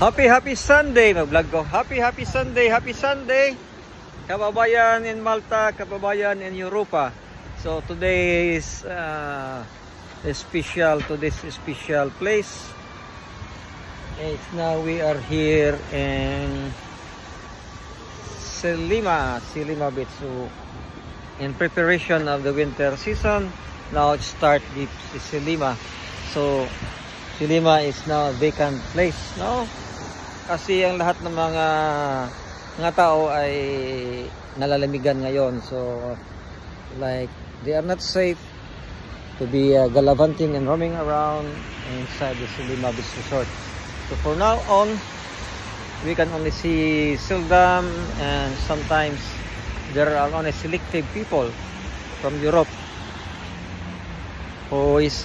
Happy Sunday, vlog ko. Happy Sunday, kababayan in Malta, kababayan in Europa. So today is special to this special place. It's now we are here in Selima Beach. So in preparation of the winter season, now it start the Selima. So Selima is now a vacant place, no? Kasi ang lahat ng mga tao ay nalalamigan ngayon. So like they are not safe to be gallivanting and roaming around inside the Selima Beach Resort. So for now on, we can only see Sildam, and sometimes there are only selective people from Europe who is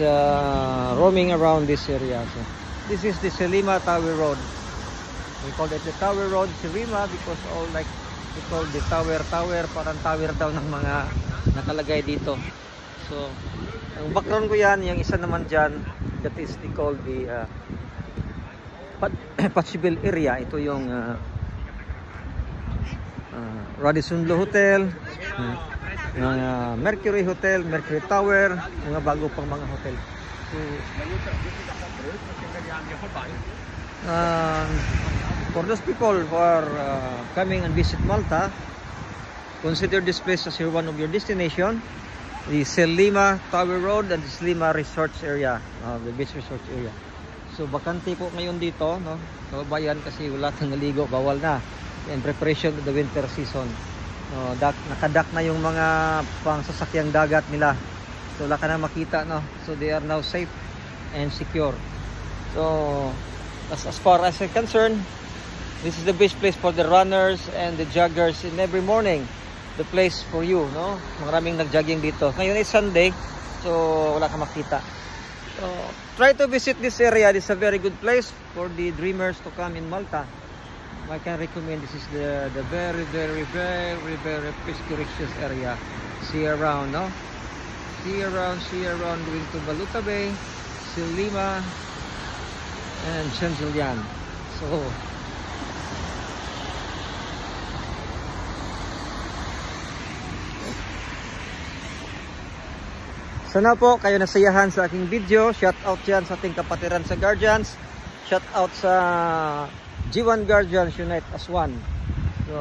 roaming around this area. So this is the Selima Tower Road. We call it the Tower Road Selima because all like we call the tower, parang tower daw ng mga nakalagay dito. So ang background ko yan, yung isa naman dyan, that is they call the Patchville area. Ito yung Radisson Blu Hotel, Mercury Hotel, Mercury Tower, mga bago pang mga hotel. So, for those people who are coming and visit Malta, consider this place as your one of your destination. The Selima Tower Road and the Selima Resorts area, the beach resorts area. So bakante po ngayon dito, no, kababayan, kasi wala nang naligo, bawal na in preparation of the winter season. Nakadak na yung mga pangsasakyang dagat nila, so wala ka na makita, no. So they are now safe and secure. So as far as I'm concerned, this is the best place for the runners and the joggers in every morning. The place for you, no? Maraming nag-jogging dito. Ngayon is Sunday, so wala ka makita. So try to visit this area. This is a very good place for the dreamers to come in Malta. I can recommend this is the very picturesque area. See around, no? See around going to Baluta Bay, Selima, and Shenjilian. So sana po kayo nasayahan sa aking video. Shout out yan sa ating kapatiran sa Guardians. Shout out sa G1 Guardians Unite as one. So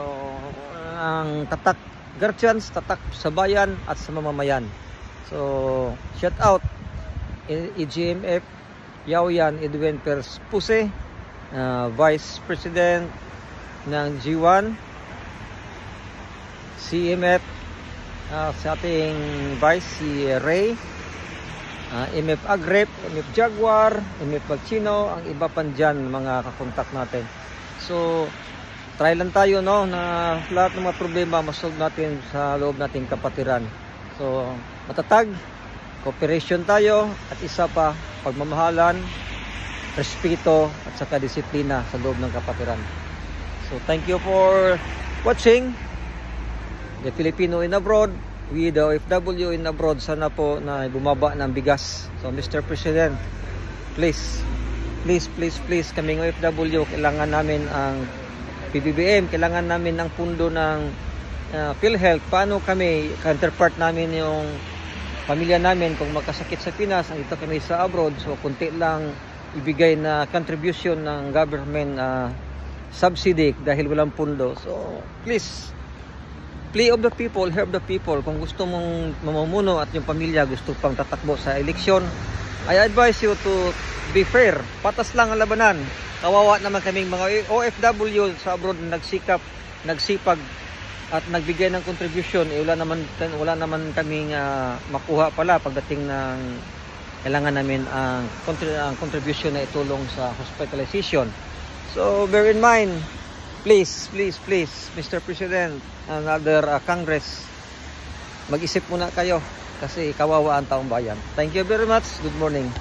ang tatak Guardians, tatak sa bayan at sa mamamayan. So shout out EGMF Yaoyan Edwin Perspuse, Vice President ng G1, CMF, sa ating Vice si Ray, MF Agrep, MF Jaguar, MF Pagchino, ang iba pa dyan mga kakontak natin. So try lang tayo, no, na lahat ng mga problema masolve natin sa loob nating kapatiran. So matatag, cooperation tayo, at isa pa, pagmamahalan, respeto, at saka disiplina sa loob ng kapatiran. So thank you for watching the Filipino in abroad. We the OFW in abroad, sana po na bumaba ng bigas. So Mr. President, please kaming OFW, kailangan namin ang PBBM, kailangan namin ang pundo ng PhilHealth. Paano kami, counterpart namin yung pamilya namin kung magkasakit sa Pinas, andito kami sa abroad, so kunti lang ibigay na contribution ng government subsidy dahil walang pundo. So please, play of the people, help the people. Kung gusto mong mamumuno at yung pamilya gusto pang tatakbo sa eleksyon, I advise you to be fair. Patas lang ang labanan. Kawawa naman kaming mga OFW sa abroad na nagsipag at nagbigay ng contribution. Wala naman kaming makuha pala pagdating ng kailangan namin ang contribution na itulong sa hospitalization. So bear in mind, please, Mr. President and other Congress, mag-isip muna kayo kasi kawawa ang taong bayan. Thank you very much. Good morning.